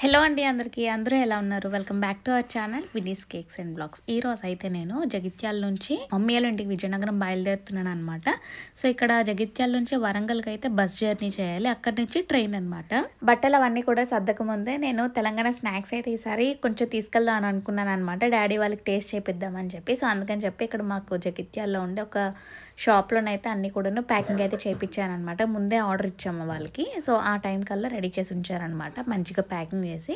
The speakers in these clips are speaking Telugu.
హలో అండి అందరికీ అందరూ ఎలా ఉన్నారు? Welcome back to our channel Vini's cakes and blogs. ఈ రోజు అయితే నేను జగిత్యాల నుంచి మమ్మీ వాళ్ళ ఇంటికి విజయనగరం బయలుదేరుతున్నాను అనమాట. సో ఇక్కడ జగిత్యాల నుంచి వరంగల్కి అయితే బస్ జర్నీ చేయాలి, అక్కడి నుంచి ట్రైన్ అనమాట. బట్టలు అవన్నీ కూడా సర్దక ముందే నేను తెలంగాణ స్నాక్స్ అయితే ఈసారి కొంచెం తీసుకెళ్దాం అని అనుకున్నాను అనమాట. డాడీ వాళ్ళకి టేస్ట్ చేపిద్దామని చెప్పి. సో అందుకని చెప్పి ఇక్కడ మాకు జగిత్యాల్లో ఉండే ఒక షాప్లోనైతే అన్నీ కూడాను ప్యాకింగ్ అయితే చేయించాను అనమాట. ముందే ఆర్డర్ ఇచ్చాము వాళ్ళకి. సో ఆ టైం కల్లా రెడీ చేసి ఉంచారనమాట, మంచిగా ప్యాకింగ్ చేసి.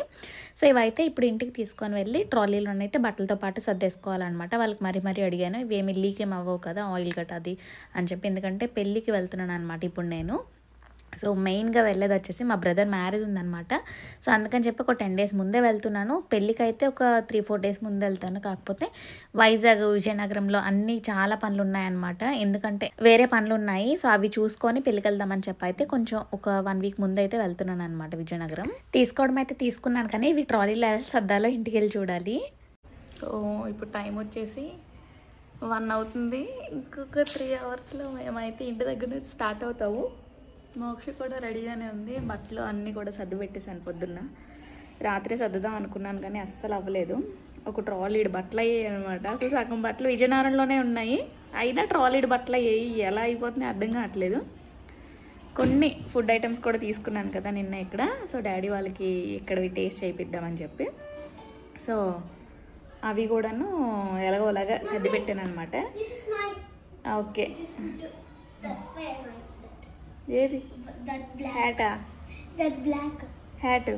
సో ఇవైతే ఇప్పుడు ఇంటికి తీసుకొని వెళ్ళి ట్రాలీలోనైతే బట్టలతో పాటు సర్దేసుకోవాలన్నమాట. వాళ్ళకి మరీ అడిగాను, ఇవేమి లీక్ ఏమి అవ్వవు కదా ఆయిల్ గట్ అది అని చెప్పి, ఎందుకంటే పెళ్ళికి వెళ్తున్నాను అనమాట ఇప్పుడు నేను. సో మెయిన్గా వెళ్ళేది వచ్చేసి మా బ్రదర్ మ్యారేజ్ ఉందనమాట. సో అందుకని చెప్పి ఒక 10 days ముందే వెళ్తున్నాను. పెళ్ళికైతే ఒక 3-4 days ముందే వెళ్తాను. కాకపోతే వైజాగ్ విజయనగరంలో అన్నీ చాలా పనులు ఉన్నాయన్నమాట, ఎందుకంటే వేరే పనులు ఉన్నాయి. సో అవి చూసుకొని పెళ్ళికి వెళ్దామని చెప్పి అయితే కొంచెం ఒక 1 week ముందు అయితే వెళ్తున్నాను అనమాట విజయనగరం. తీసుకోవడం అయితే తీసుకున్నాను, కానీ ఇవి ట్రాలీలో సర్దాలో ఇంటికి వెళ్ళి చూడాలి. సో ఇప్పుడు టైం వచ్చేసి 1 అవుతుంది. ఇంకొక 3 hours మేమైతే ఇంటి దగ్గర నుంచి స్టార్ట్ అవుతాము. మోక్షి కూడా రెడీగానే ఉంది. బట్టలు అన్నీ కూడా సర్ది పెట్టేసాను పొద్దున్న. రాత్రి సర్దుదాం అనుకున్నాను కానీ అస్సలు అవ్వలేదు. ఒక ట్రాలీడ్ బట్టలు అయ్యాయి అనమాట. అసలు సగం బట్టలు విజయనగరంలోనే ఉన్నాయి, అయినా ట్రాలీడ్ బట్టలు అయ్యాయి. ఎలా అయిపోతున్నాయి అర్థం కావట్లేదు. కొన్ని ఫుడ్ ఐటమ్స్ కూడా తీసుకున్నాను కదా నిన్న ఇక్కడ. సో డాడీ వాళ్ళకి ఇక్కడవి టేస్ట్ చేయిద్దామని చెప్పి, సో అవి కూడాను ఎలాగోలాగా సర్ది పెట్టాను అనమాట. ఓకే, ఏది హ్యాటా? హ్యాట్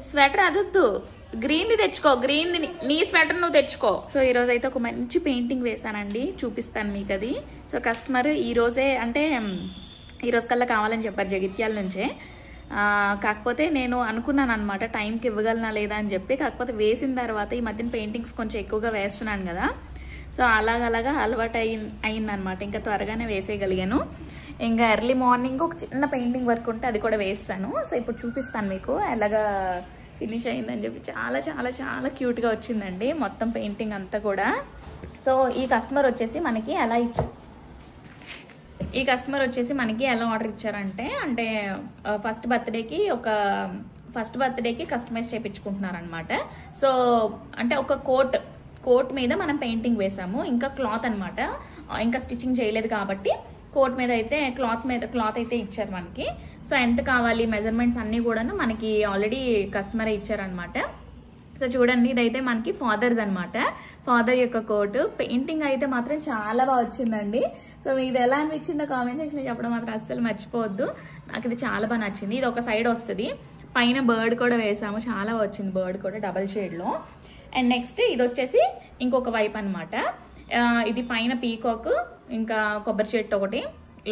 స్వెటర్ అదొద్దు, గ్రీన్ది తెచ్చుకో. గ్రీన్ది నీ స్వెటర్ నువ్వు తెచ్చుకో. సో ఈరోజు అయితే ఒక మంచి పెయింటింగ్ వేసానండి, చూపిస్తాను మీకు అది. సో కస్టమర్ ఈరోజే అంటే ఈరోజు కల్లా కావాలని చెప్పారు జగిత్యాల నుంచే. కాకపోతే నేను అనుకున్నాను అనమాట టైంకి ఇవ్వగలనా లేదా అని చెప్పి. కాకపోతే వేసిన తర్వాత ఈ మధ్యన పెయింటింగ్స్ కొంచెం ఎక్కువగా వేస్తున్నాను కదా, సో అలాగలాగా అలవాటు అయిందనమాట. ఇంకా త్వరగానే వేసేయగలిగాను. ఇంకా ఎర్లీ మార్నింగ్ ఒక చిన్న పెయింటింగ్ వర్క్ ఉంటే అది కూడా వేస్తాను. సో ఇప్పుడు చూపిస్తాను మీకు ఎలాగా ఫినిష్ అయిందని చెప్పి. చాలా చాలా చాలా క్యూట్గా వచ్చిందండి మొత్తం పెయింటింగ్ అంతా కూడా. సో ఈ కస్టమర్ వచ్చేసి మనకి ఎలా ఆర్డర్ ఇచ్చారంటే, అంటే ఫస్ట్ బర్త్డేకి కస్టమైజ్ చేయించుకుంటున్నారనమాట. సో అంటే ఒక కోట్ మీద మనం పెయింటింగ్ వేసాము, ఇంకా క్లాత్ అనమాట, ఇంకా స్టిచ్చింగ్ చేయలేదు కాబట్టి కోట్ మీద అయితే క్లాత్ అయితే ఇచ్చారు మనకి. సో ఎంత కావాలి మెజర్మెంట్స్ అన్నీ కూడాను మనకి ఆల్రెడీ కస్టమర్ ఇచ్చారనమాట. సో చూడండి, ఇదైతే మనకి ఫాదర్ది అనమాట, ఫాదర్ యొక్క కోట్. పెయింటింగ్ అయితే మాత్రం చాలా బాగా వచ్చిందండి. సో ఇది ఎలా అనిపించిందో కామెంట్ సెక్షన్లో చెప్పడం మాత్రం అస్సలు మర్చిపోవద్దు. నాకు ఇది చాలా బాగా నచ్చింది. ఇది ఒక సైడ్ వస్తుంది, పైన బర్డ్ కూడా వేసాము, చాలా బాగా వచ్చింది బర్డ్ కూడా డబల్ షేడ్లో. అండ్ నెక్స్ట్ ఇది వచ్చేసి ఇంకొక వైపు అనమాట. ఇది పైన పీకాక్, ఇంకా కొబ్బరి చెట్టు ఒకటి,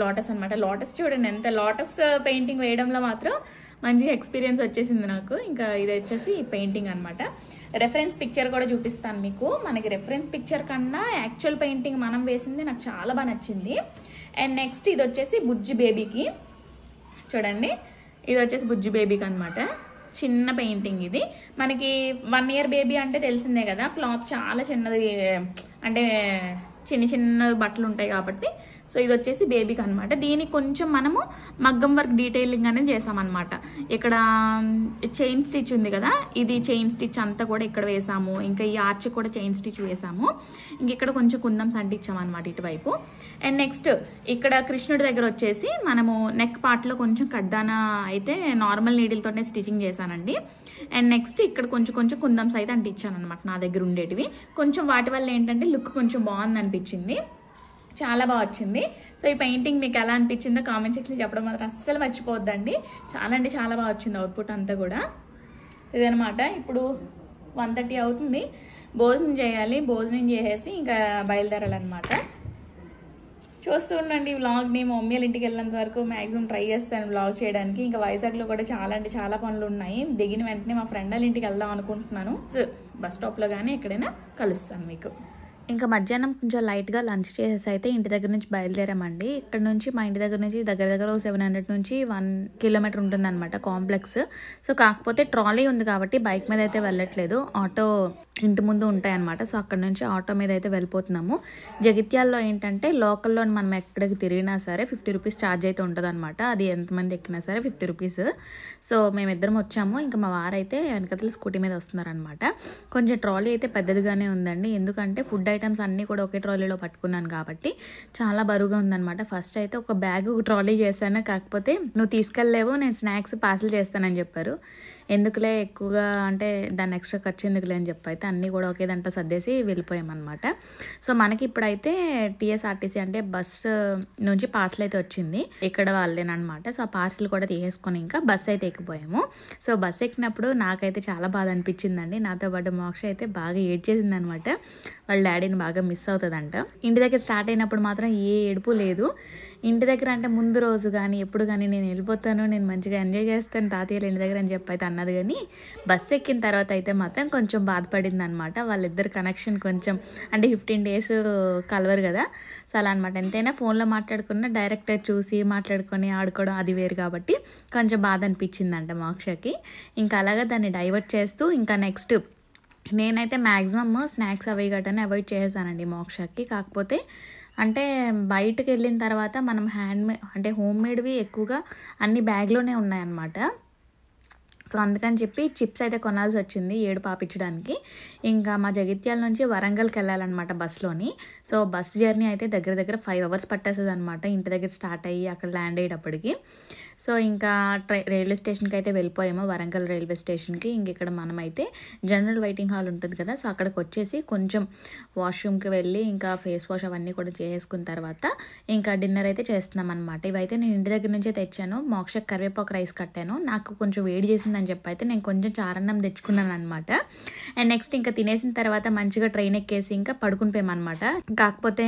లోటస్ అనమాట. లోటస్ చూడండి ఎంత, లోటస్ పెయింటింగ్ వేయడంలో మాత్రం మంచిగా ఎక్స్పీరియన్స్ వచ్చేసింది నాకు. ఇంకా ఇది వచ్చేసి పెయింటింగ్ అనమాట. రెఫరెన్స్ పిక్చర్ కూడా చూపిస్తాను మీకు. మనకి రెఫరెన్స్ పిక్చర్ కన్నా యాక్చువల్ పెయింటింగ్ మనం వేసింది నాకు చాలా బాగా నచ్చింది. అండ్ నెక్స్ట్ ఇది వచ్చేసి బుజ్జి బేబీకి, చూడండి ఇది వచ్చేసి బుజ్జి బేబీకి అనమాట. చిన్న పెయింటింగ్ ఇది. మనకి 1 year బేబీ అంటే తెలిసిందే కదా, క్లాత్ చాలా చిన్నది, అంటే చిన్న బట్టలు ఉంటాయి కాబట్టి. సో ఇది వచ్చేసి బేబీకి అనమాట. దీనికి కొంచెం మనము మగ్గం వర్క్ డీటెయిలింగ్ అనేది చేసామన్నమాట. ఇక్కడ చైన్ స్టిచ్ ఉంది కదా, ఇది చైన్ స్టిచ్ అంతా కూడా ఇక్కడ వేసాము. ఇంకా ఈ ఆర్చ్ కూడా చైన్ స్టిచ్ వేసాము. ఇంక ఇక్కడ కొంచెం కుందం అంటించామన్నమాట ఇటువైపు. అండ్ నెక్స్ట్ ఇక్కడ కృష్ణుడి దగ్గర వచ్చేసి మనము నెక్ పార్ట్లో కొంచెం కడ్దానా అయితే నార్మల్ నీడిల్తోనే స్టిచ్చింగ్ చేశానండి. అండ్ నెక్స్ట్ ఇక్కడ కొంచెం కుందమ్స్ అయితే అంటించాను అనమాట నా దగ్గర ఉండేటివి. కొంచెం వాటి వల్ల ఏంటంటే లుక్ కొంచెం బాగుంది అనిపించింది, చాలా బాగా వచ్చింది. సో ఈ పెయింటింగ్ మీకు ఎలా అనిపించిందో కామెంట్ సెక్షన్లో చెప్పడం మాత్రం అస్సలు మర్చిపోవద్దండి. చాలా అంటే చాలా బాగా వచ్చింది అవుట్పుట్ అంతా కూడా. ఇదనమాట. ఇప్పుడు 1:30 అవుతుంది, భోజనం చేయాలి. భోజనం చేసేసి ఇంకా బయలుదేరాలన్నమాట. చూస్తూ ఉండండి వ్లాగ్ని. మా మమ్మీ వాళ్ళ ఇంటికి వెళ్ళేంత వరకు మ్యాక్సిమం ట్రై చేస్తాను వ్లాగ్ చేయడానికి. ఇంకా వైజాగ్లో కూడా చాలా అంటే చాలా పనులు ఉన్నాయి. దిగిన వెంటనే మా ఫ్రెండ్ వాళ్ళ ఇంటికి వెళ్దాం అనుకుంటున్నాను. బస్ స్టాప్లో కానీ ఎక్కడైనా కలుస్తాను మీకు. ఇంకా మధ్యాహ్నం కొంచెం లైట్గా లంచ్ చేసేసి అయితే ఇంటి దగ్గర నుంచి బయలుదేరామండి. ఇక్కడ నుంచి మా ఇంటి దగ్గర నుంచి దగ్గర 700 నుంచి 1 kilometer ఉంటుందన్నమాట కాంప్లెక్స్. సో కాకపోతే ట్రాలీ ఉంది కాబట్టి బైక్ మీద అయితే వెళ్ళట్లేదు, ఆటో ఇంటి ముందు ఉంటాయన్నమాట. సో అక్కడ నుంచి ఆటో మీద అయితే వెళ్ళిపోతున్నాము. జగిత్యాల్లో ఏంటంటే లోకల్లో మనం ఎక్కడికి తిరిగినా సరే 50 రూపీస్ ఛార్జ్ అయితే ఉంటుందన్నమాట. అది ఎంతమంది ఎక్కినా సరే 50 రూపీస్. సో మేమిద్దరం వచ్చాము. ఇంకా మా వారైతే వెనకతల స్కూటీ మీద వస్తున్నారనమాట. కొంచెం ట్రాలీ అయితే పెద్దదిగానే ఉందండి, ఎందుకంటే ఫుడ్ ఐటమ్స్ అన్నీ కూడా ఒకే ట్రాలీలో పట్టుకున్నాను కాబట్టి చాలా బరువుగా ఉందన్నమాట. ఫస్ట్ అయితే ఒక బ్యాగ్ ఒక ట్రాలీ చేశాను, కాకపోతే నువ్వు తీసుకెళ్ళలేవు, నేను స్నాక్స్ పార్సల్ చేస్తానని చెప్పారు. ఎందుకులే ఎక్కువగా అంటే దాన్ని ఎక్స్ట్రా ఖర్చు ఎందుకులే అని చెప్పి అయితే అన్నీ కూడా ఒకే దాంట్లో సర్దేసి వెళ్ళిపోయామన్నమాట. సో మనకి ఇప్పుడైతే టీఎస్ఆర్టీసీ అంటే బస్సు నుంచి పార్సల్ అయితే వచ్చింది, ఇక్కడ వాళ్ళేనమాట. సో ఆ పార్సల్ కూడా తీసేసుకొని ఇంకా బస్సు అయితే ఎక్కిపోయాము. సో బస్సు ఎక్కినప్పుడు నాకైతే చాలా బాధ అనిపించిందండి. నాతో పాటు మోక్ష అయితే బాగా ఏడ్చేసింది అనమాట. వాళ్ళ డాడీని బాగా మిస్ అవుతుందంట. ఇంటి దగ్గర స్టార్ట్ అయినప్పుడు మాత్రం ఏ ఏడుపు లేదు. ఇంటి దగ్గర అంటే ముందు రోజు కానీ ఎప్పుడు కానీ నేను వెళ్ళిపోతాను, నేను మంచిగా ఎంజాయ్ చేస్తాను తాతయ్యలు ఇంటి దగ్గర అని చెప్పి అయితే అన్నది. కానీ బస్సు ఎక్కిన తర్వాత అయితే మాత్రం కొంచెం బాధపడింది అనమాట. వాళ్ళిద్దరు కనెక్షన్ కొంచెం అంటే 15 డేస్ కలవరు కదా, సో అలా అనమాట. ఎంతైనా ఫోన్లో మాట్లాడుకున్న డైరెక్ట్ చూసి మాట్లాడుకొని ఆడుకోవడం అది వేరు కాబట్టి కొంచెం బాధ అనిపించిందంట మోక్షకి. ఇంకా అలాగా దాన్ని డైవర్ట్ చేస్తూ ఇంకా నెక్స్ట్ నేనైతే మ్యాక్సిమమ్ స్నాక్స్ అవి గట్టనే అవాయిడ్ చేసేసానండి మోక్షకి. కాకపోతే అంటే బయటకు వెళ్ళిన తర్వాత మనం అంటే హోమ్ మేడ్వి ఎక్కువగా అన్ని బ్యాగ్లోనే ఉన్నాయన్నమాట. సో అందుకని చెప్పి చిప్స్ అయితే కొనాల్సి వచ్చింది ఏడు పాపించడానికి. ఇంకా మా జగిత్యాల నుంచి వరంగల్కి వెళ్ళాలన్నమాట బస్సులోని. సో బస్ జర్నీ అయితే దగ్గర 5 అవర్స్ పట్టేస్తుంది అనమాట, ఇంటి దగ్గర స్టార్ట్ అయ్యి అక్కడ ల్యాండ్ అయ్యేటప్పటికి. సో ఇంకా రైల్వే స్టేషన్కి అయితే వెళ్ళిపోయాము, వరంగల్ రైల్వే స్టేషన్కి. ఇంక ఇక్కడ మనమైతే జనరల్ వెయిటింగ్ హాల్ ఉంటుంది కదా, సో అక్కడికి వచ్చేసి కొంచెం వాష్రూమ్కి వెళ్ళి ఇంకా ఫేస్ వాష్ అవన్నీ కూడా చేసుకున్న తర్వాత ఇంకా డిన్నర్ అయితే చేస్తున్నాం అనమాట. ఇవైతే నేను ఇంటి దగ్గర నుంచే తెచ్చాను. మోక్ష కరివేపాకు రైస్ కట్టాను, నాకు కొంచెం వేడి చేసిందని చెప్పి అయితే నేను కొంచెం చారన్నం తెచ్చుకున్నాను అనమాట. అండ్ నెక్స్ట్ ఇంకా తినేసిన తర్వాత మంచిగా ట్రైన్ ఎక్కేసి ఇంకా పడుకునిపోయామన్నమాట. కాకపోతే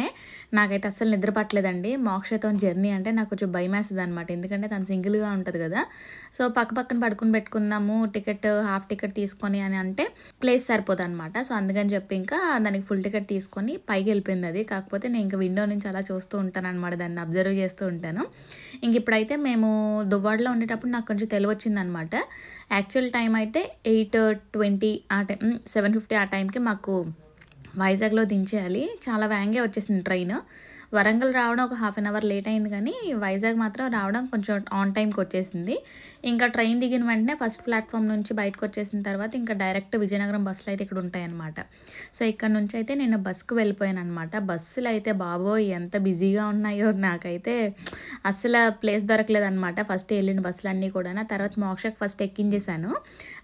నాకైతే అస్సలు నిద్ర పట్టలేదండి. మోక్షతో జర్నీ అంటే నాకు కొంచెం భయం వేస్తుంది అనమాట, ఎందుకంటే తను సింగిల్గా ఉంటుంది కదా. సో పక్కన పడుకుని పెట్టుకుందాము, టికెట్ హాఫ్ టికెట్ తీసుకొని అని అంటే ప్లేస్ సరిపోదు అనమాట. సో అందుకని చెప్పి ఇంకా దానికి ఫుల్ టికెట్ తీసుకొని పైకి వెళ్ళిపోయింది అది. కాకపోతే నేను ఇంకా విండో నుంచి అలా చూస్తూ ఉంటాను అనమాట, దాన్ని అబ్జర్వ్ చేస్తూ ఉంటాను. ఇంక ఇప్పుడైతే మేము దువ్వాడలో ఉండేటప్పుడు నాకు కొంచెం తెలివి వచ్చిందనమాట. యాక్చువల్ టైం అయితే 8:20 ఆ టైం 7:50 ఆ టైంకి మాకు వైజాగ్లో దించేయాలి. చాలా వేగంగా వచ్చేసింది ట్రైన్. వరంగల్ రావడం ఒక హాఫ్ అన్ అవర్ లేట్ అయింది, కానీ వైజాగ్ మాత్రం రావడం కొంచెం ఆన్ టైంకి వచ్చేసింది. ఇంకా ట్రైన్ దిగిన వెంటనే ఫస్ట్ ప్లాట్ఫామ్ నుంచి బయటకు వచ్చేసిన తర్వాత ఇంకా డైరెక్ట్ విజయనగరం బస్సులు అయితే ఇక్కడ ఉంటాయన్నమాట. సో ఇక్కడ నుంచి అయితే నేను బస్సుకు వెళ్ళిపోయాను అనమాట. బస్సులు అయితే బాబోయ్ ఎంత బిజీగా ఉన్నాయో, నాకైతే అస్సలు ప్లేస్ దొరకలేదు అనమాట ఫస్ట్ వెళ్ళిన బస్సులు అన్నీ కూడా. తర్వాత మోక్షకి ఫస్ట్ ఎక్కించేసాను,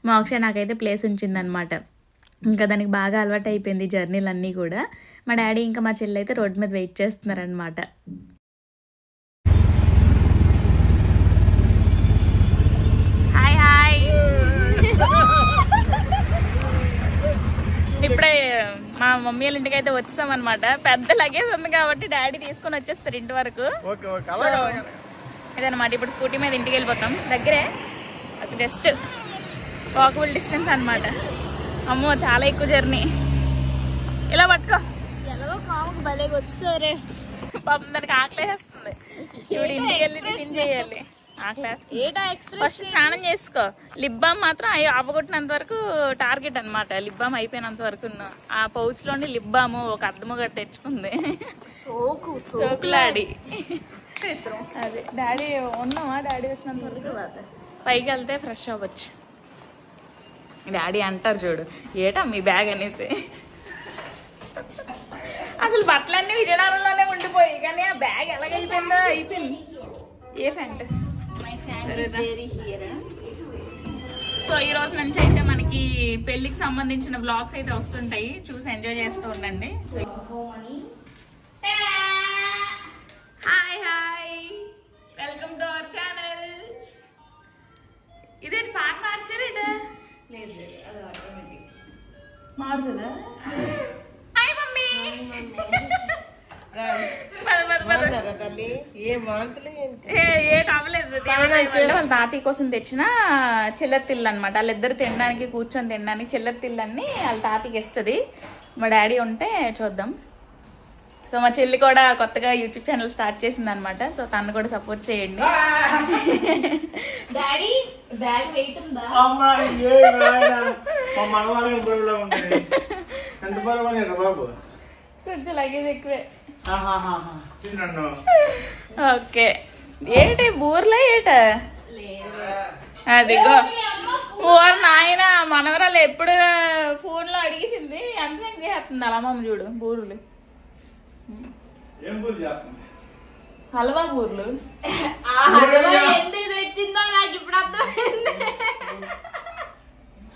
మోక్ష నాకైతే ప్లేస్ ఉంచిందనమాట. ఇంకా దానికి బాగా అలవాటు అయిపోయింది జర్నీలు అన్నీ కూడా. మా డాడీ ఇంకా మా చెల్లి అయితే రోడ్డు మీద వెయిట్ చేస్తున్నారనమాట. Hi hi. ఇప్పుడే మా మమ్మీ వాళ్ళ ఇంటికి అయితే వచ్చామన్నమాట. పెద్ద లగేజ్ ఉంది కాబట్టి డాడీ తీసుకొని వచ్చేస్తారు ఇంటి వరకు. ఇదనమాట, ఇప్పుడు స్కూటీ మీద ఇంటికి వెళ్ళిపోతాం. దగ్గరే, జస్ట్ వాకబుల్ డిస్టెన్స్ అనమాట. అమ్మో చాలా ఎక్కువ జర్నీ. ఇలా పట్టుకో, ఎలాగో కావుకు భలేగా వచ్చారే. పాపం దానికి ఆకలేస్తుంది, ఇప్పుడు ఇంటికి వెళ్ళి టిఫిన్ చేయాలి. ఫస్ట్ స్నానం చేసుకో. లిప్ బామ్ మాత్రం అవ్వగొట్టినంత వరకు టార్గెట్ అనమాట. లిప్ బామ్ అయిపోయినంత వరకు ఆ పౌచ్ లోని లిప్ బామ్ ఒక అద్దము గట్ట తెచ్చుకుంది, సోకులాడి. అదే డాడీ ఉన్నామా, డాడీ వచ్చినంత వరకు పైకి వెళ్తే ఫ్రెష్ అవ్వచ్చు. డాడీ అంటారు చూడు, ఏటా మీ బ్యాగ్ అనేసి. అసలు బట్టలన్నీ విజయనగరంలోనే ఉండిపోయి, కానీ ఆ బ్యాగ్ ఎలాగైపోయిందో అయిపోయింది. ఏ ఫ్యాంట్? సో ఈ రోజు నుంచి అయితే మనకి పెళ్లికి సంబంధించిన బ్లాగ్స్ అయితే వస్తుంటాయి, చూసి ఎంజాయ్ చేస్తూ ఉండండి. Hi hi, welcome to our channel. ఇదేంటి పాట మార్చారు? ఇదే మారుతుందా? Hi mummy. వాళ్ళ తాతయ్య కోసం తెచ్చిన చిల్లర తిల్లు అనమాట. వాళ్ళిద్దరు తినడానికి కూర్చొని తినడానికి చిల్లర తిల్లన్ని వాళ్ళ తాతయ్యకి ఇస్తుంది. మా డాడీ ఉంటే చూద్దాం. సో మా చెల్లి కూడా కొత్తగా యూట్యూబ్ ఛానల్ స్టార్ట్ చేసింది అనమాట. సో తను కూడా సపోర్ట్ చేయండి. డాడీ బ్యాగ్ వెయిట్ ఉందా? కొంచెం లగేజ్ ఎక్కువే. ఓకే ఏంటి బూర్లా ఏట అదిగో ఓ నాయన మనవరాలు ఎప్పుడు ఫోన్ లో అడిగేసింది ఎంత చేస్తుంది అలా అమ్మమ్మ చూడు బూరులు హల్వా బూర్లు ఎందుకు తెచ్చిందో నాకు ఇప్పుడు అర్థమైంది.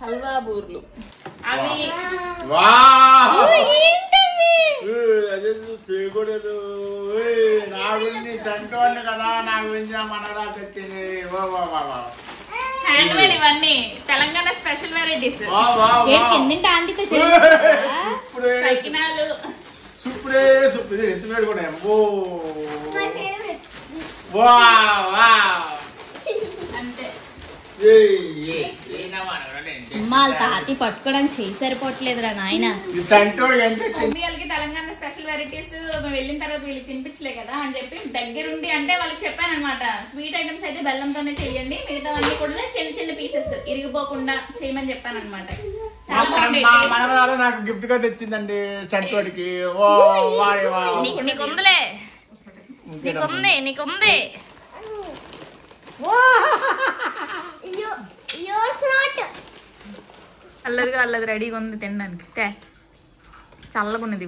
హల్వా బూర్లు అవి చేయకూడదు. నా గురించి చంటోండి కదా, నా గురించి మనరా తెచ్చింది. హ్యాండ్మేడ్ ఇవన్నీ తెలంగాణ స్పెషల్ వెరైటీస్. ఆంటీతో సకినాలు సూపరే సూపర్. ఎంత వేడు కూడా అంతే. వాళ్ళ తాతి పట్టుకోవడానికి చేయి సరిపోవట్లేదురా నాయన. వాళ్ళకి తెలంగాణ స్పెషల్ వెరైటీస్ వెళ్ళిన తర్వాత వీళ్ళకి తినిపించలే కదా అని చెప్పి దగ్గరుండి అంటే వాళ్ళకి చెప్పాను అనమాట. స్వీట్ ఐటమ్స్ అయితే బెల్లంతోనే చెయ్యండి, మిగతావన్నీ కూడా చిన్న చిన్న పీసెస్ ఇరిగిపోకుండా చేయమని చెప్పాను అనమాట. మనవరాలు నాకు గిఫ్ట్ గా తెచ్చిందండి చంటోడికి. నీకుందిలే, నీకుంది. అల్లదిగా అల్లది రెడీగా ఉంది తినడానికి. చల్లగా ఉన్నది.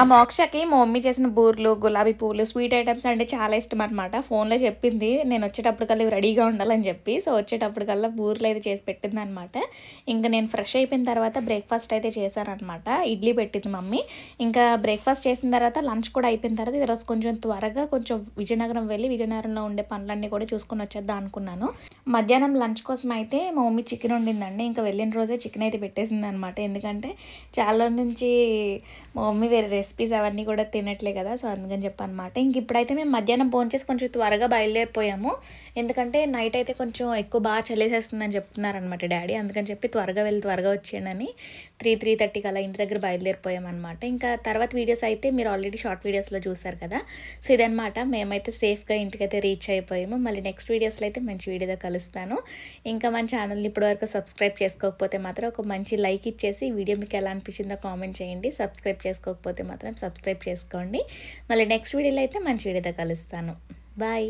ఆ మోక్షకి మా మమ్మీ చేసిన బూర్లు, గులాబీ పూలు, స్వీట్ ఐటమ్స్ అంటే చాలా ఇష్టం అనమాట. ఫోన్లో చెప్పింది నేను వచ్చేటప్పటికల్లా రెడీగా ఉండాలని చెప్పి. సో వచ్చేటప్పటికల్లా బూర్లు అయితే చేసి పెట్టింది అనమాట. ఇంకా నేను ఫ్రెష్ అయిపోయిన తర్వాత బ్రేక్ఫాస్ట్ అయితే చేశానమాట. ఇడ్లీ పెట్టింది మమ్మీ. ఇంకా బ్రేక్ఫాస్ట్ చేసిన తర్వాత లంచ్ కూడా అయిపోయిన తర్వాత ఈరోజు కొంచెం త్వరగా విజయనగరం వెళ్ళి విజయనగరంలో ఉండే పనులన్నీ కూడా చూసుకొని వచ్చేద్దాం అనుకున్నాను. మధ్యాహ్నం లంచ్ కోసం అయితే మా మమ్మీ చికెన్ వండిందండి. ఇంకా వెళ్ళిన రోజే చికెన్ అయితే పెట్టేసింది అనమాట. ఎందుకంటే చాలా నుంచి మా మమ్మీ వేరే రెసిపీస్ అవన్నీ కూడా తినట్లే కదా, సో అందుకని చెప్పనమాట. ఇంక ఇప్పుడైతే మేము మధ్యాహ్నం భోంచేసి కొంచెం త్వరగా బయలుదేరిపోయాము. ఎందుకంటే నైట్ అయితే కొంచెం ఎక్కువ బాగా చలేసేస్తుందని చెప్తున్నారనమాట డాడీ. అందుకని చెప్పి త్వరగా వెళ్ళి త్వరగా వచ్చేయండి 3:30కి అలా ఇంటి దగ్గర బయలుదేరిపోయామన్నమాట. ఇంకా తర్వాత వీడియోస్ అయితే మీరు ఆల్రెడీ షార్ట్ వీడియోస్లో చూసారు కదా. సో ఇదనమాట, మేమైతే సేఫ్గా ఇంటికైతే రీచ్ అయిపోయాము. మళ్ళీ నెక్స్ట్ వీడియోస్లో అయితే మంచి వీడియోతో కలుస్తాను. ఇంకా మన ఛానల్ని ఇప్పటివరకు సబ్స్క్రైబ్ చేసుకోకపోతే మాత్రం ఒక మంచి లైక్ ఇచ్చేసి వీడియో మీకు ఎలా అనిపించిందో కామెంట్ చేయండి. సబ్స్క్రైబ్ చేసుకోకపోతే మాత్రం సబ్స్క్రైబ్ చేసుకోండి. మళ్ళీ నెక్స్ట్ వీడియోలో అయితే మంచి వీడియోతో కలుస్తాను. బాయ్.